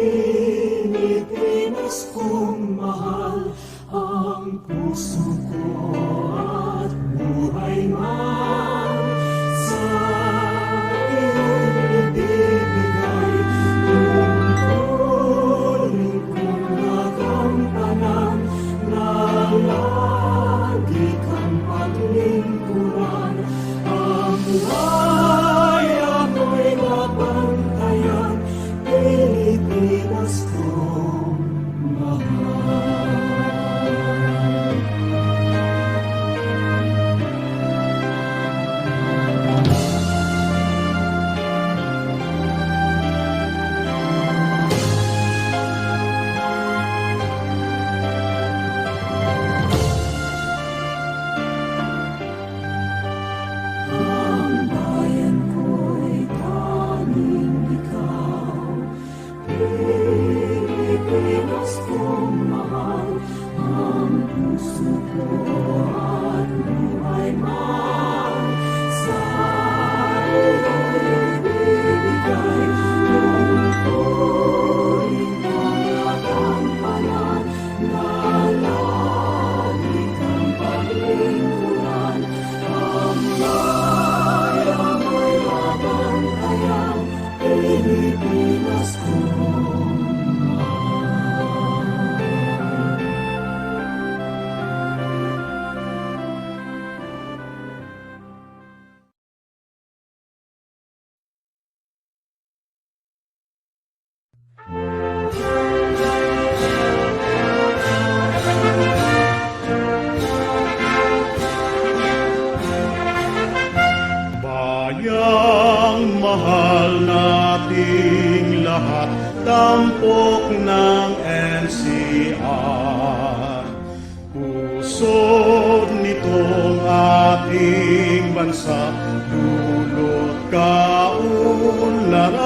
Pilipinas kong mahal, ang puso ko at buhay man sa iyong ibibigay. Tungkulin kong nagampanan na lagi kang paglingkuran. Ang laya mo'y nabantayan, Pilipinas kong mahal. Ang bayan ko'y tanging ikaw, Pilipinas kong mahal, ang puso ko at buhay man sa iyong ibibigay. Tungkulin kong nagampanan na lagi kang paglingkuran. Ang laya mo'y nabantayan, Pilipinas kong Bayang mahal nating lahat, tampok ng NCR. Pusod nitong ating bansa, dulot kaunlaran.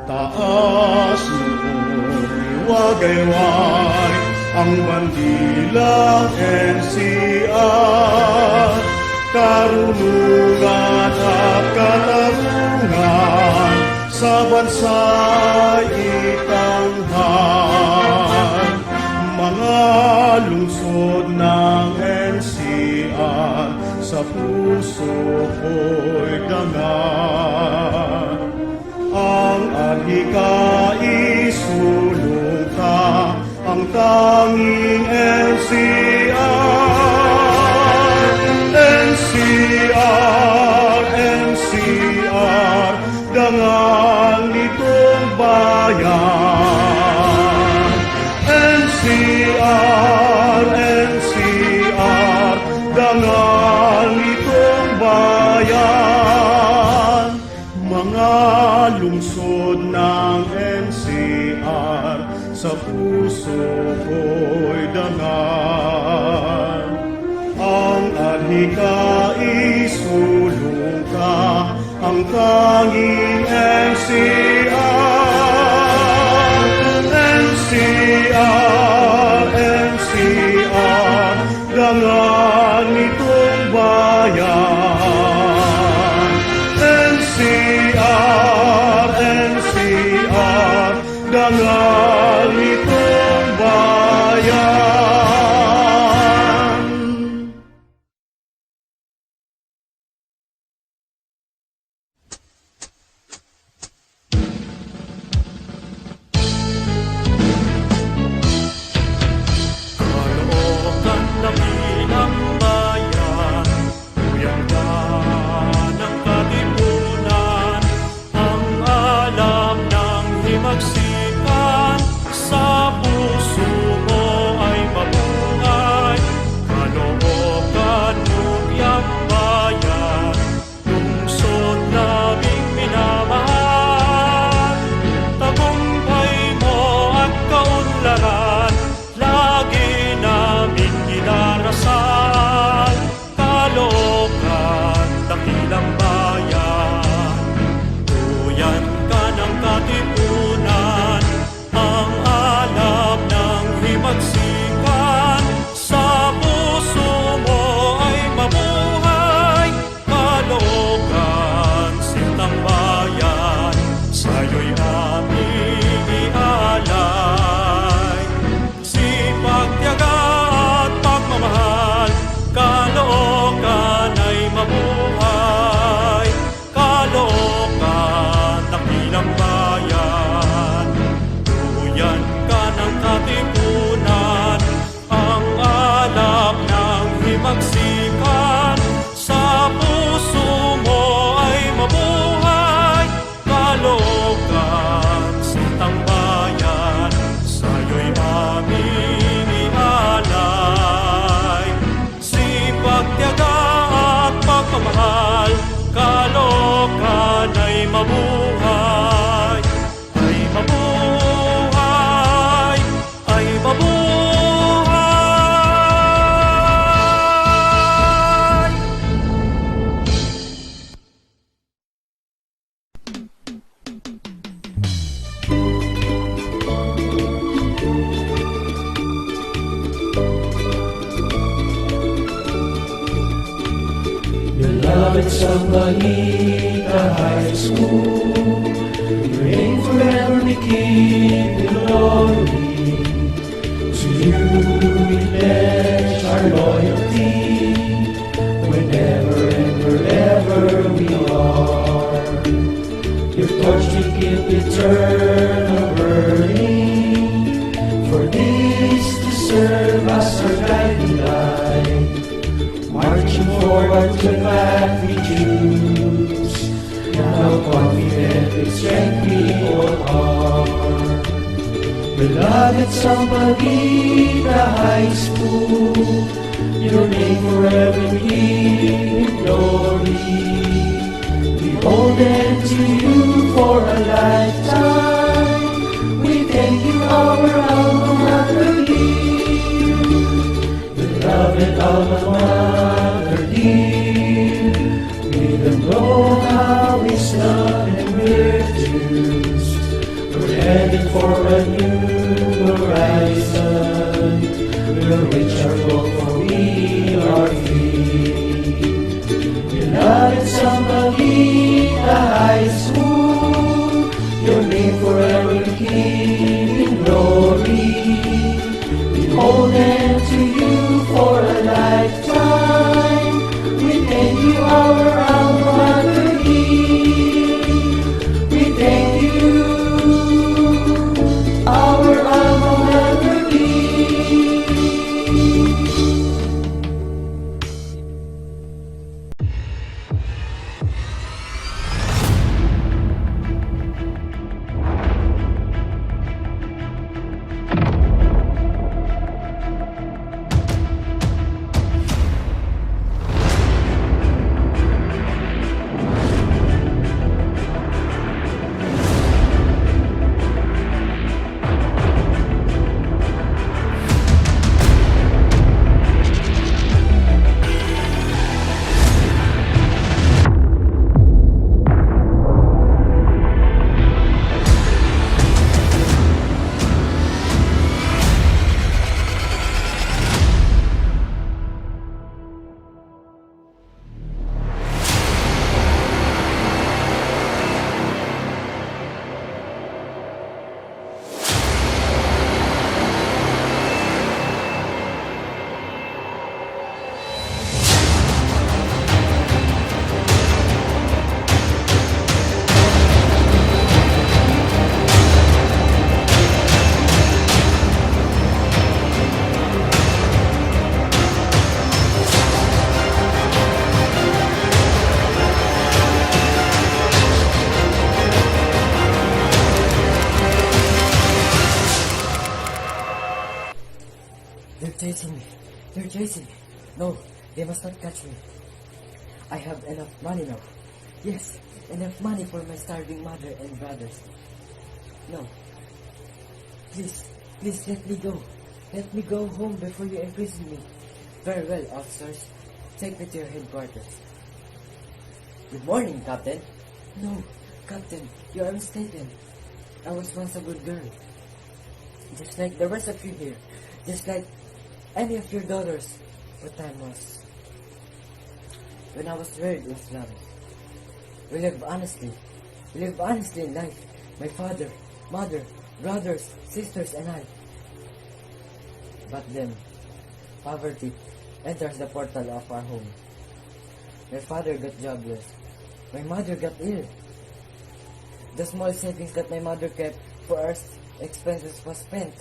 Taas noon liwagayway ang bandilang NCR. Karunungan at katarungan sa bansa'y itanghal. Mga lungsod ng NCR, sa puso ko'y dangal. Ang adhikay sulong ka, ang tanging NCR. NCR, NCR, dangal nitong bayan. NCR, NCR, dangal nitong bayan. Mga lungsod ng NCR, sa puso ko'y dangal. Ang adhikay sulong ka, ang tanging NCR. NCR, NCR, dangal nitong bayan. NCR, NCR, dangal nitong bayan. Caloocan na bilang bayan, uyangga ng katipunan, ang alam ng himagsikan. mabuhay, ay mabuhay, ay mabuhay. Beloved Sambalita High School, your name forever be keep in glory. To you we pledge our loyalty, whenever and wherever we are. Your torch we keep eternal burning, for this to serve as our guiding light. Marching forward to path we choose, now confident in strength we all are. Beloved Sampaguita High School, your name forever be in glory. Beholden to you for a lifetime, we thank you our alma mater dear. Beloved alma mater dear, we don't know how wisdom and virtues, we're headed for a new horizon, we'll reach our goal for we are free. Beloved Sampaguita High School, your name forever keep in glory. Beholden to you for a lifetime, we thank you our alma mater dear. We thank you our alma mater dear. They're chasing me. They're chasing me. No, they must not catch me. I have enough money now. Yes, enough money for my starving mother and brothers. No. Please, please let me go. Let me go home before you imprison me. Very well, officers. Take me to your headquarters. Good morning, Captain. No, Captain, you are mistaken. I was once a good girl. Just like the rest of you here. Just like any of your daughters. But time was when I was reared with love. We live honestly. We live honestly in life. My father, mother, brothers, sisters, and I. But then, poverty enters the portal of our home. My father got jobless. My mother got ill. The small savings that my mother kept for our expenses was spent.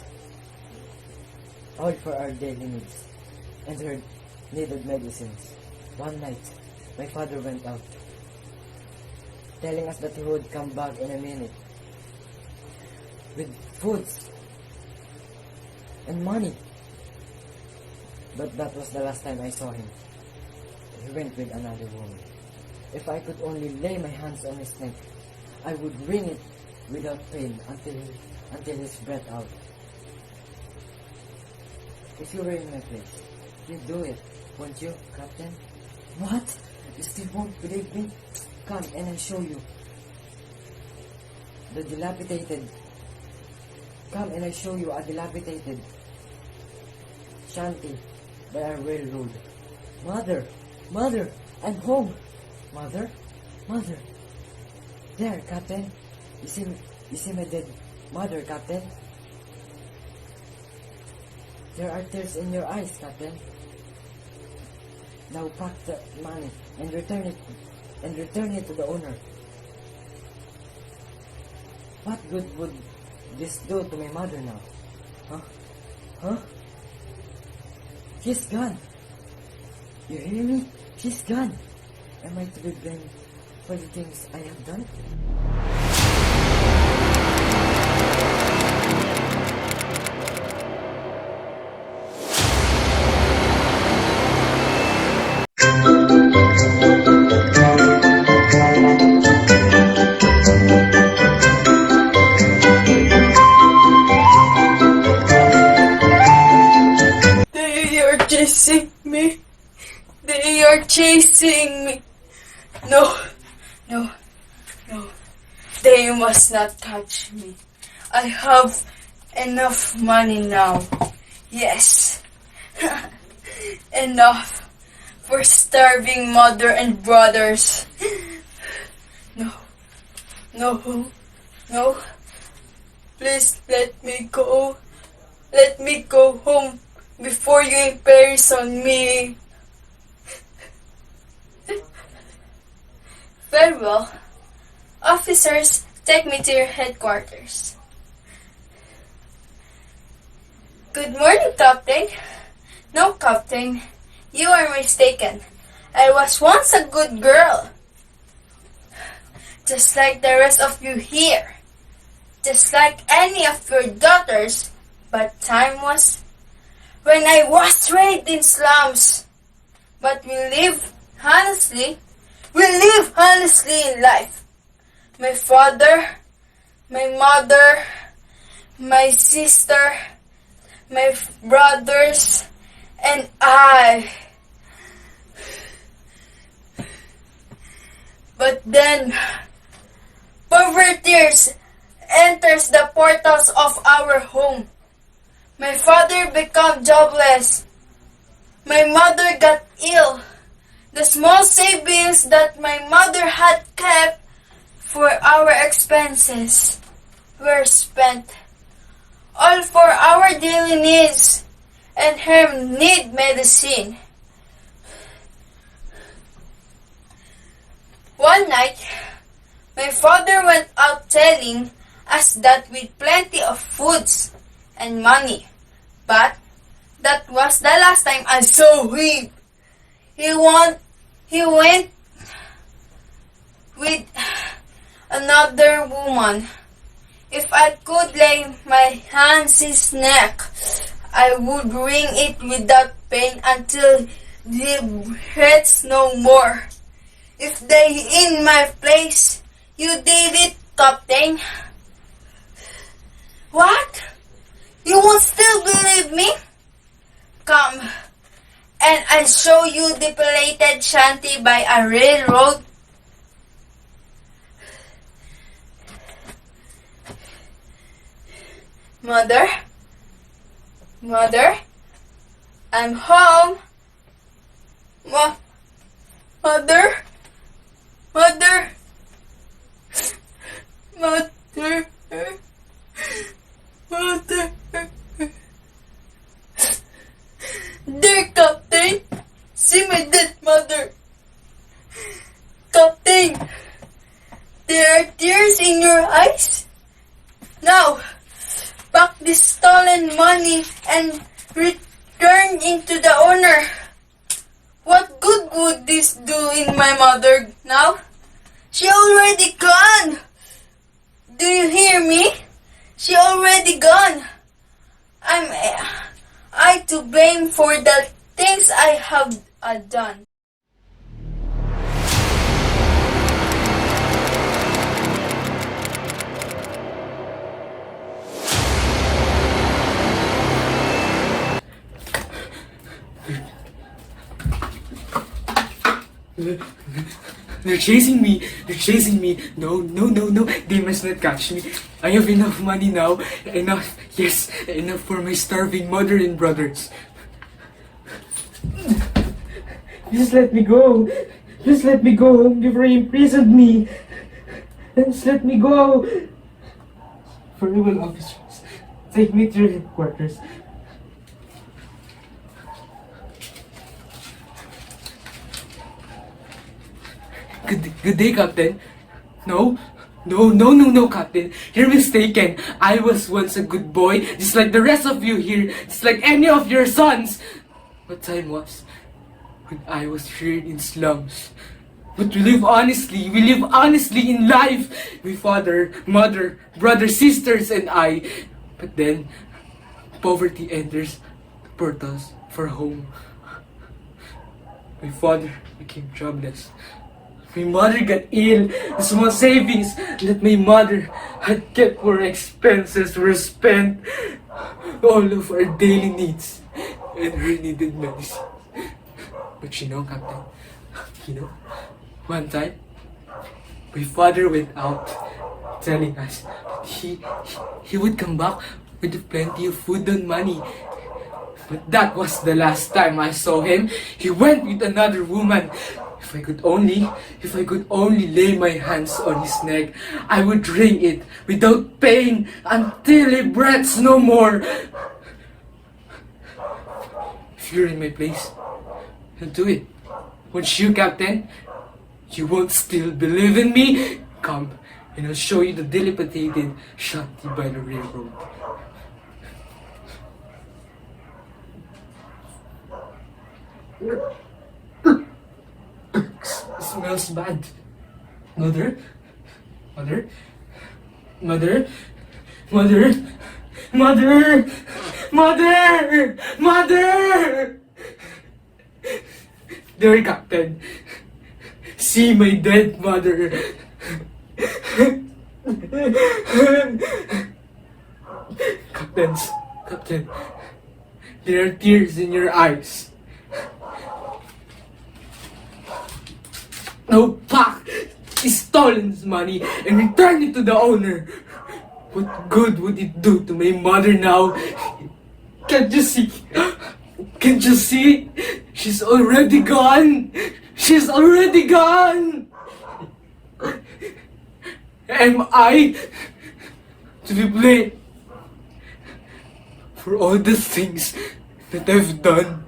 All for our daily needs and her needed medicines. One night, my father went out, telling us that he would come back in a minute with foods and money. But that was the last time I saw him. He went with another woman. If I could only lay my hands on his neck, I would wring it without pain until his breath out. If you were in my place, you'd do it, won't you, Captain? What? You still won't believe me? Come and I'll show you. Come and I'll show you a dilapidated shanty by a railroad. Mother! Mother! I'm home! Mother? Mother! There, Captain. You see my dead mother, Captain? There are tears in your eyes, Captain. Now pack the money and return it to the owner. What good would this do to my mother now? Huh? Huh? She's gone. You hear me? She's gone. Am I to be blamed for the things I have done? They are chasing me. They are chasing me. No, no, no. They must not catch me. I have enough money now. Yes. Enough for starving mother and brothers. No, no, no. Please let me go. Let me go home before you imprison me. Very well. Officers, take me to your headquarters. Good morning, Captain. No, Captain. You are mistaken. I was once a good girl. Just like the rest of you here. Just like any of your daughters. But time was when I was raised in slums. But we live honestly. We live honestly in life. My father, my mother, my sister, my brothers, and I. But then, poverty enters the portals of our home. My father became jobless. My mother got ill. The small savings that my mother had kept for our expenses were spent. All for our daily needs, and her need medicine. One night, my father went out telling us that with plenty of foods and money. But that was the last time I saw him. He went with another woman. If I could lay my hands on his neck, I would wring it without pain until he hurts no more. If they in my place, you did it, Captain. What? You won't still believe me? Come, and I'll show you the depleted shanty by a railroad. Mother? Mother? I'm home. Mother? Mother? Mother? Mother? Dear Captain, see my dead mother. Captain, there are tears in your eyes. Now, pack this stolen money and return into the owner. What good would this do in my mother now? She already gone. Do you hear me? She already gone. I to blame for the things I have done. They're chasing me. They're chasing me. No, no, no, no. They must not catch me. I have enough money now. Enough. Yes, enough for my starving mother and brothers. Just let me go. Just let me go home before you imprisoned me. Just let me go. Very well, officers. Take me to your headquarters. Good day, Captain. No, no, Captain. You're mistaken. I was once a good boy, just like the rest of you here, just like any of your sons. What time was when I was reared in slums. But we live honestly in life. My father, mother, brothers, sisters, and I. But then, poverty enters the portals for home. My father became jobless. My mother got ill. The small savings that my mother had kept for expenses were spent. All of our daily needs and her needed medicine. But you know, Captain, one time, my father went out telling us that he would come back with plenty of food and money. But that was the last time I saw him. He went with another woman. If I could only lay my hands on his neck, I would wring it without pain until he breathes no more. If you're in my place, I'll do it. Won't you, Captain? You won't still believe in me? Come, and I'll show you the dilapidated shanty by the railroad. Smells bad. Mother? Mother? Mother? Mother? Mother! Mother! Mother! There, Captain. See my dead mother. Captain, there are tears in your eyes. No, Pak is stolen his money and returned it to the owner. What good would it do to my mother now? Can't you see? Can't you see? She's already gone. She's already gone. Am I to be blamed for all the things that I've done?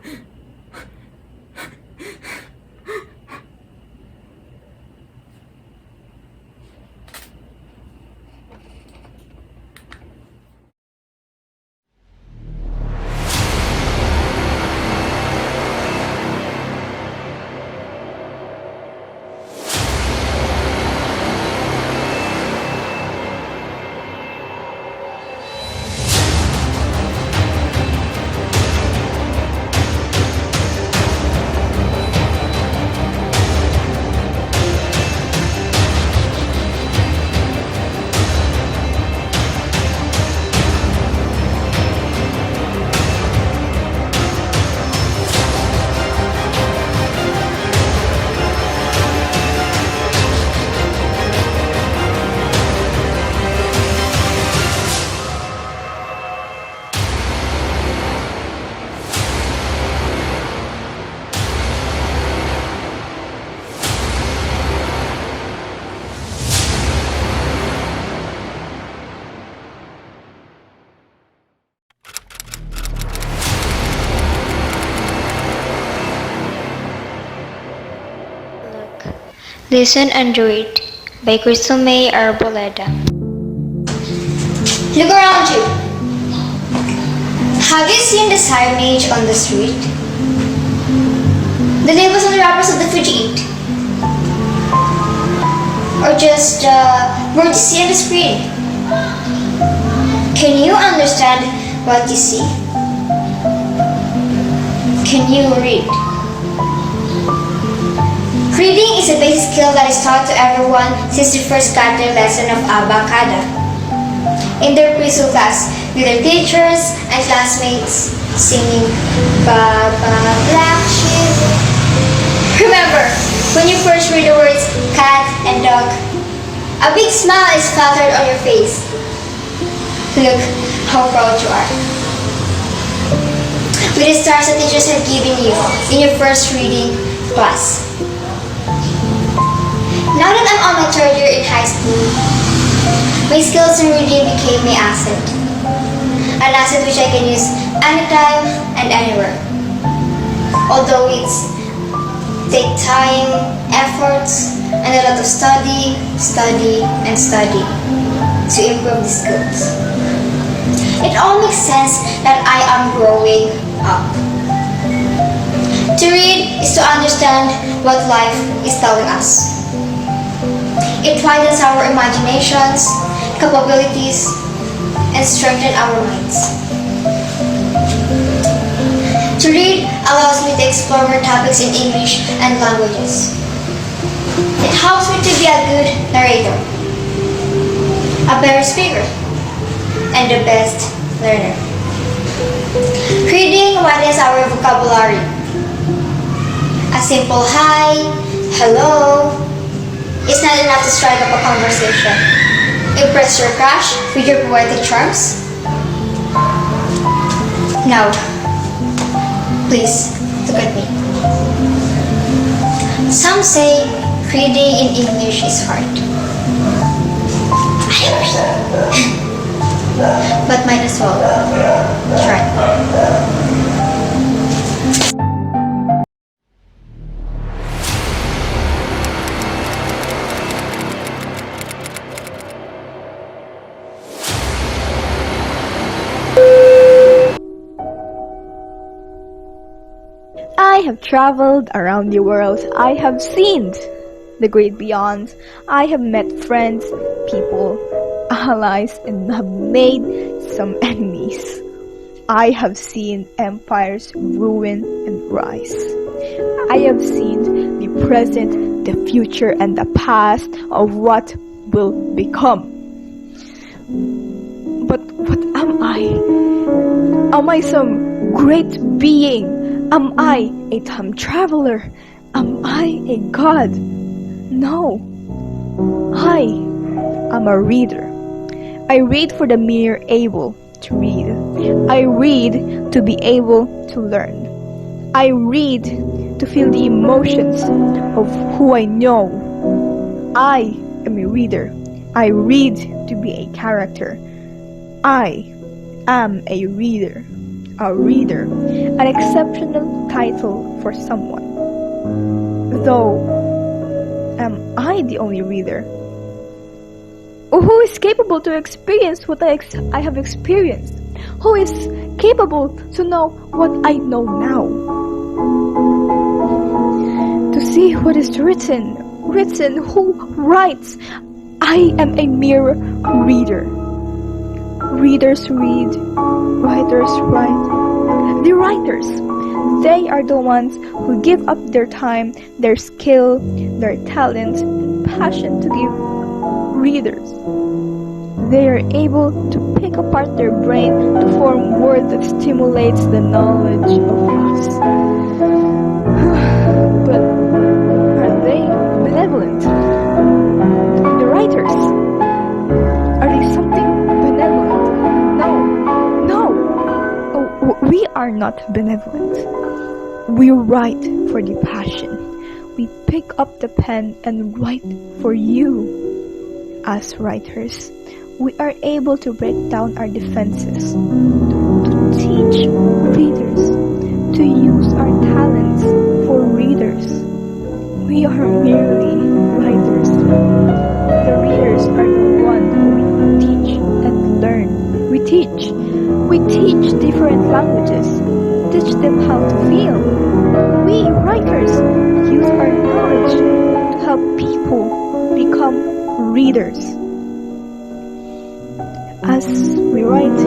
Listen and Read by Cristome Arboleda. Look around you. Have you seen the signage on the street? The labels on the wrappers of the food you eat? Or just what you see on the screen? Can you understand what you see? Can you read? Reading is a basic skill that is taught to everyone since the first Latin lesson of Abacada. In their preschool class, with their teachers and classmates singing Baba Black Sheep. Remember, When you first read the words cat and dog, a big smile is flattered on your face. Look how proud you are. With the stars that teachers have given you in your first reading class. Now that I'm on my third year in high school, my skills in reading became my asset. An asset which I can use anytime and anywhere. Although it's take time, efforts, and a lot of study, and study to improve the skills. It all makes sense that I am growing up. To read is to understand what life is telling us. It widens our imaginations, capabilities, and strengthens our minds. To read allows me to explore more topics in English and languages. It helps me to be a good narrator, a better speaker, and the best learner. Reading widens our vocabulary. A simple hi, hello, is not enough to strike up a conversation. Impress your crush with your poetic charms. Now, please look at me. Some say reading in English is hard. I agree. But might as well try. I have traveled around the world. I have seen the great beyond. I have met friends, people, allies, and have made some enemies. I have seen empires ruin and rise. I have seen the present, the future, and the past of what will become. But what am I? Am I some great being? Am I a time traveler? Am I a god? No. I am a reader. I read for the mere able to read. I read to be able to learn. I read to feel the emotions of who I know. I am a reader. I read to be a character. I am a reader. A reader, an exceptional title for someone. Though, am I the only reader? Who is capable to experience what I have experienced? Who is capable to know what I know now? To see what is written, who writes? I am a mere reader. Readers read, writers write. The writers, they are the ones who give up their time, their skill, their talent, and passion to give readers. They are able to pick apart their brain to form words that stimulates the knowledge of us. But are they benevolent? The writers, are they something benevolent? No. We are not benevolent. We write for the passion. We pick up the pen and write for you. As writers, we are able to break down our defenses, to teach readers, to use our talents for readers. We are merely writers. The readers are the one who we teach and learn. We teach different languages, teach them how to feel. We writers use our knowledge to help people become readers. As we write,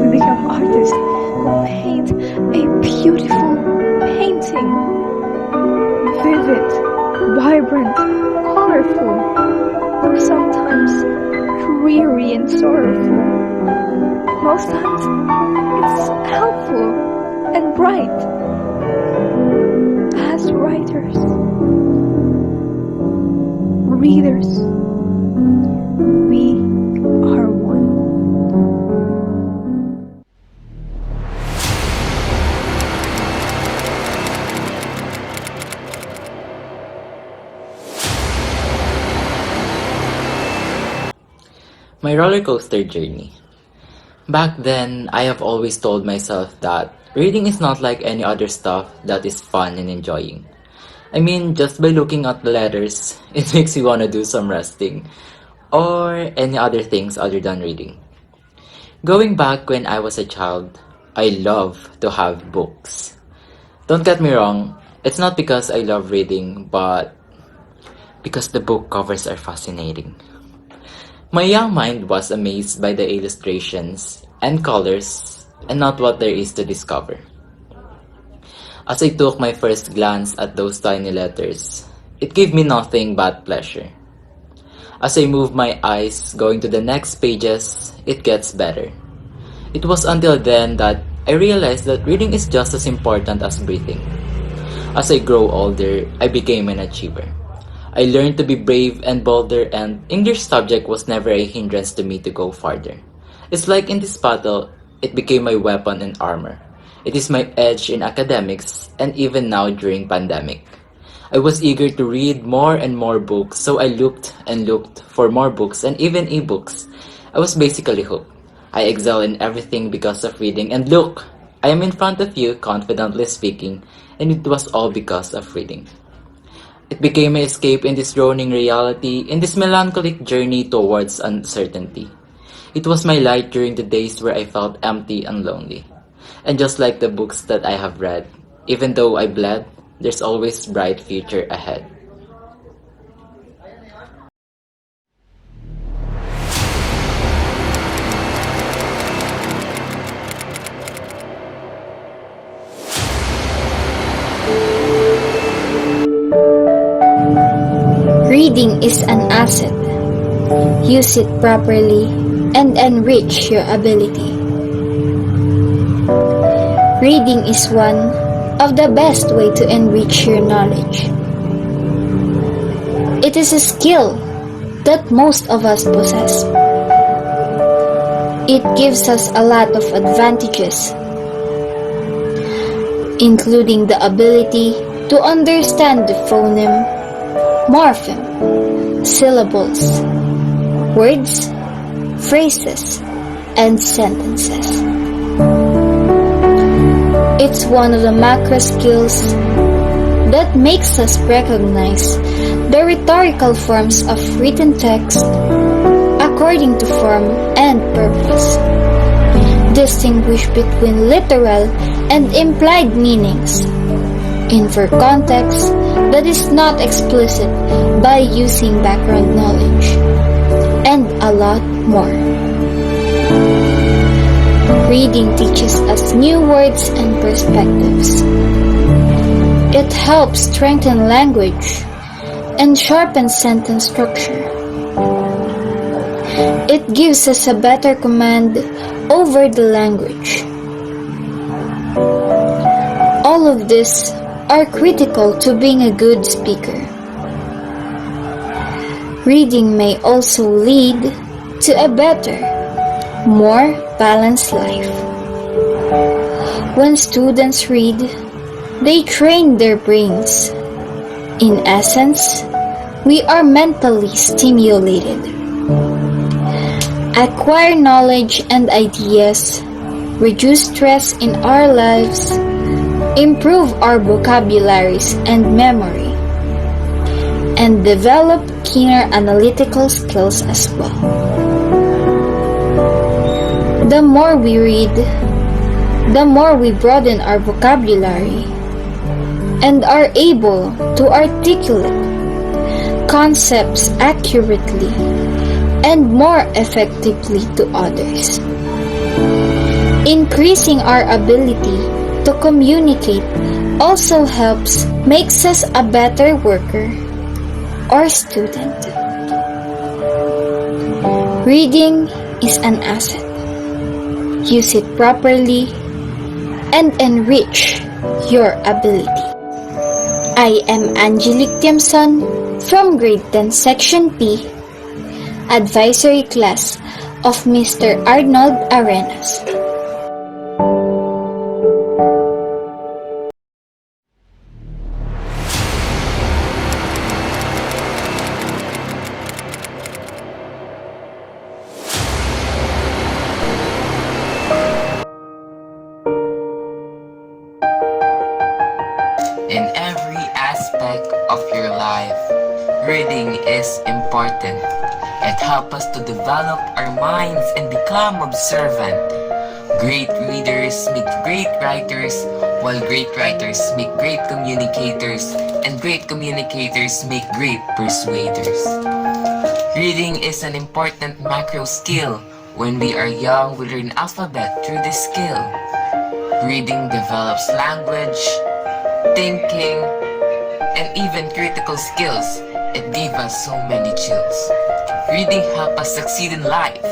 we become artists who paint a beautiful painting. Vivid, vibrant, colorful, or sometimes dreary and sorrowful. Most times, it's helpful and bright. As writers, readers. We are one. My roller coaster journey. Back then, I have always told myself that reading is not like any other stuff that is fun and enjoying. I mean, just by looking at the letters, it makes you want to do some resting or any other things other than reading. Going back when I was a child, I love to have books. Don't get me wrong, it's not because I love reading, but because the book covers are fascinating. My young mind was amazed by the illustrations and colors and not what there is to discover. As I took my first glance at those tiny letters, it gave me nothing but pleasure. As I moved my eyes going to the next pages, it gets better. It was until then that I realized that reading is just as important as breathing. As I grow older, I became an achiever. I learned to be brave and bolder, and English subject was never a hindrance to me to go farther. It's like in this battle, it became my weapon and armor. It is my edge in academics and even now during pandemic. I was eager to read more and more books, so I looked and looked for more books and even ebooks. I was basically hooked. I excel in everything because of reading, and look, I am in front of you confidently speaking, and it was all because of reading. It became my escape in this droning reality, in this melancholic journey towards uncertainty. It was my light during the days where I felt empty and lonely. And just like the books that I have read, even though I bled, there's always bright future ahead. Reading is an asset. Use it properly and enrich your ability. Reading is one of the best way to enrich your knowledge. It is a skill that most of us possess. It gives us a lot of advantages, including the ability to understand the phoneme, morpheme, syllables, words, phrases, and sentences. It's one of the macro skills that makes us recognize the rhetorical forms of written text according to form and purpose, distinguish between literal and implied meanings, infer context that is not explicit by using background knowledge, and a lot more. Reading teaches us new words and perspectives. It helps strengthen language and sharpen sentence structure. It gives us a better command over the language. All of this are critical to being a good speaker. Reading may also lead to a better, more balanced life. When students read, they train their brains. In essence, we are mentally stimulated. Acquire knowledge and ideas, reduce stress in our lives, improve our vocabularies and memory, and develop keener analytical skills as well. The more we read, the more we broaden our vocabulary and are able to articulate concepts accurately and more effectively to others. Increasing our ability to communicate also helps makes us a better worker or student. Reading is an asset. Use it properly and enrich your ability. I am Angelique Tiamson from Grade 10 Section P, Advisory Class of Mr. Arnold Arenas. In every aspect of your life, reading is important. It helps us to develop our minds and become observant. Great readers make great writers, while great writers make great communicators, and great communicators make great persuaders. Reading is an important macro skill. When we are young, we learn alphabet through this skill. Reading develops language, thinking, and even critical skills. It gave us so many chills. Reading helps us succeed in life.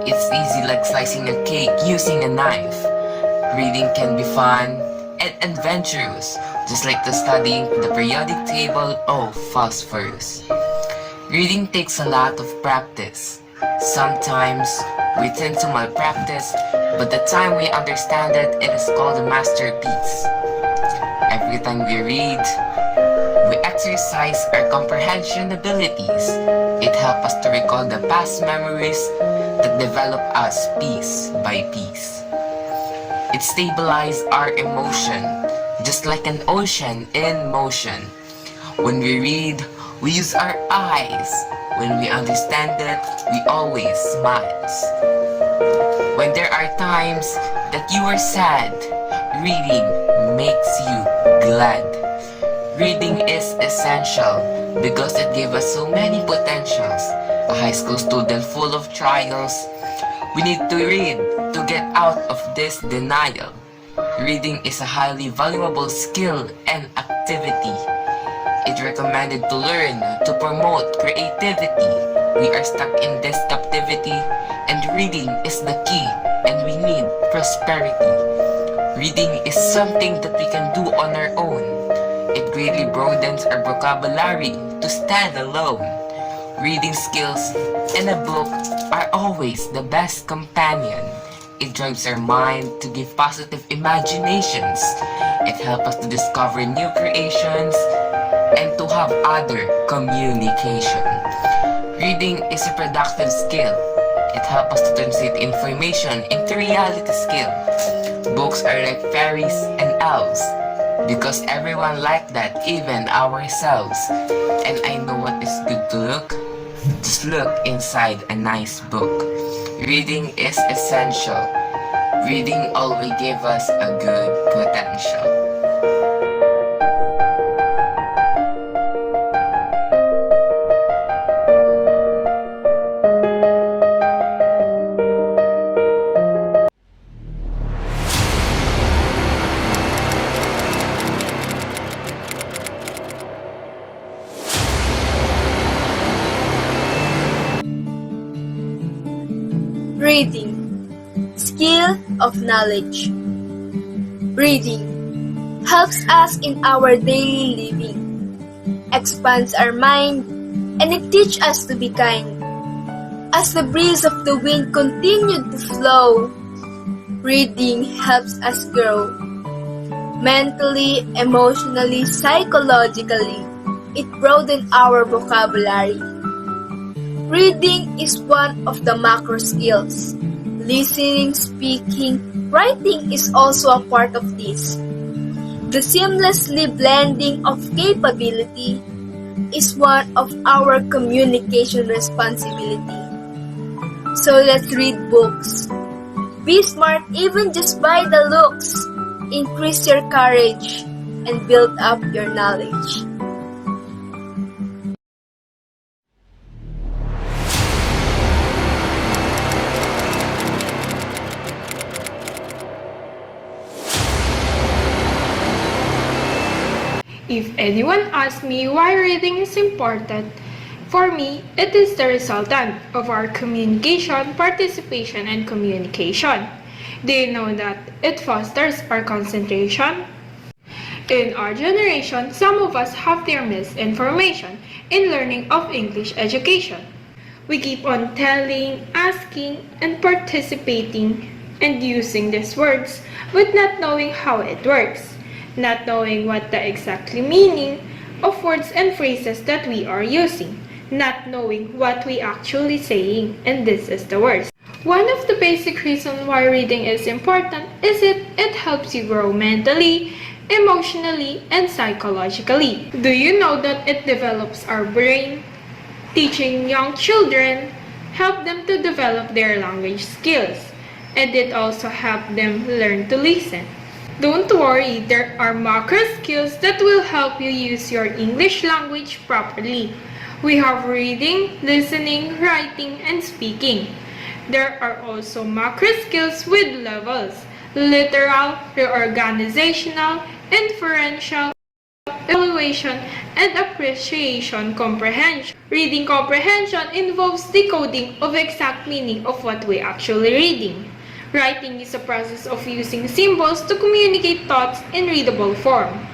It's easy like slicing a cake using a knife. Reading can be fun and adventurous, just like the studying the periodic table of phosphorus. Reading takes a lot of practice. Sometimes we tend to malpractice, but the time we understand it, it is called a masterpiece. Every time we read, we exercise our comprehension abilities. It helps us to recall the past memories that develop us piece by piece. It stabilizes our emotion, just like an ocean in motion. When we read, we use our eyes. When we understand it, we always smile. When there are times that you are sad, reading makes you glad. Reading is essential because it gives us so many potentials. A high school student full of trials. We need to read to get out of this denial. Reading is a highly valuable skill and activity. It recommended to learn to promote creativity. We are stuck in this captivity, and reading is the key, and we need prosperity. Reading is something that we can do on our own. It greatly broadens our vocabulary to stand alone. Reading skills in a book are always the best companion. It drives our mind to give positive imaginations. It helps us to discover new creations and to have other communication. Reading is a productive skill. It helps us to translate information into reality skill. Books are like fairies and elves, because everyone like that, even ourselves. And I know what is good to look. Just look inside a nice book. Reading is essential. Reading always give us a good potential. Reading, skill of knowledge. Reading helps us in our daily living, expands our mind, and it teaches us to be kind. As the breeze of the wind continued to flow, reading helps us grow. Mentally, emotionally, psychologically, it broadens our vocabulary. Reading is one of the macro skills. Listening, speaking, writing is also a part of this. The seamlessly blending of capability is one of our communication responsibility. So let's read books. Be smart even just by the looks. Increase your courage and build up your knowledge. If anyone asks me why reading is important, for me, it is the resultant of our communication, participation, and communication. Do you know that it fosters our concentration? In our generation, some of us have their misinformation, in learning of English education. We keep on telling, asking, and participating and using these words, but not knowing how it works, not knowing what the exactly meaning of words and phrases that we are using, not knowing what we actually saying, and this is the worst. One of the basic reasons why reading is important is it helps you grow mentally, emotionally, and psychologically. Do you know that it develops our brain? Teaching young children help them to develop their language skills, and it also help them learn to listen. Don't worry, there are macro skills that will help you use your English language properly. We have reading, listening, writing, and speaking. There are also macro skills with levels: literal, reorganizational, inferential, evaluation, and appreciation comprehension. Reading comprehension involves decoding of exact meaning of what we actually reading. Writing is a process of using symbols to communicate thoughts in readable form.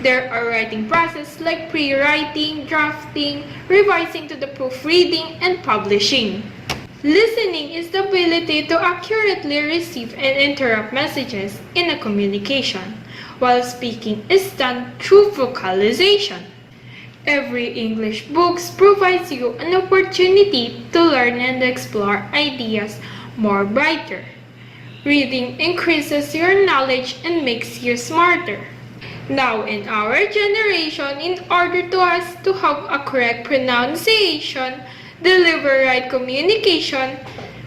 There are writing processes like pre-writing, drafting, revising to the proofreading, and publishing. Listening is the ability to accurately receive and interrupt messages in a communication, while speaking is done through vocalization. Every English book provides you an opportunity to learn and explore ideas more brighter. Reading increases your knowledge and makes you smarter. Now in our generation, in order to us to have a correct pronunciation, deliver right communication,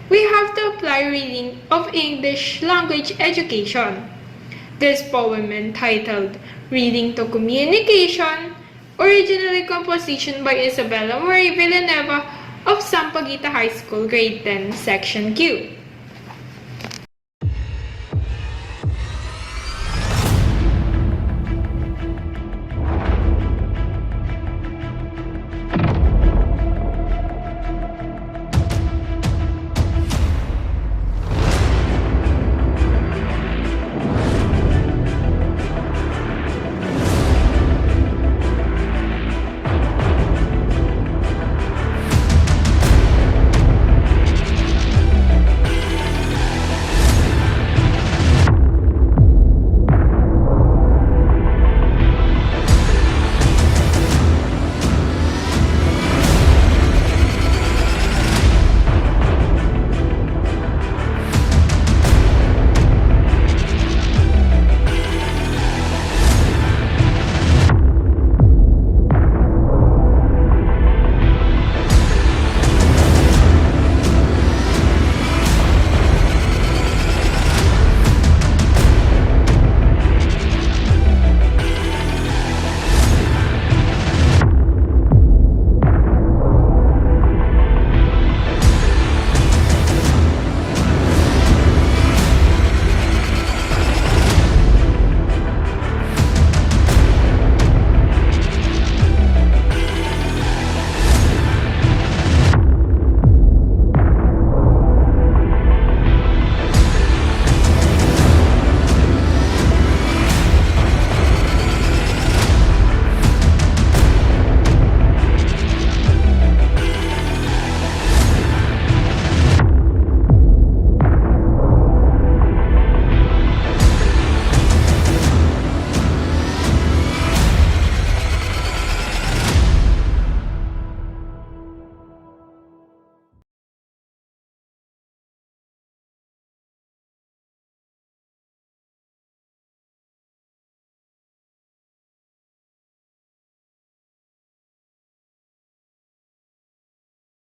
we have to apply reading of English language education. This poem entitled Reading to Communication, originally composition by Isabella Marie Villanueva of Sampaguita High School, Grade 10, Section Q.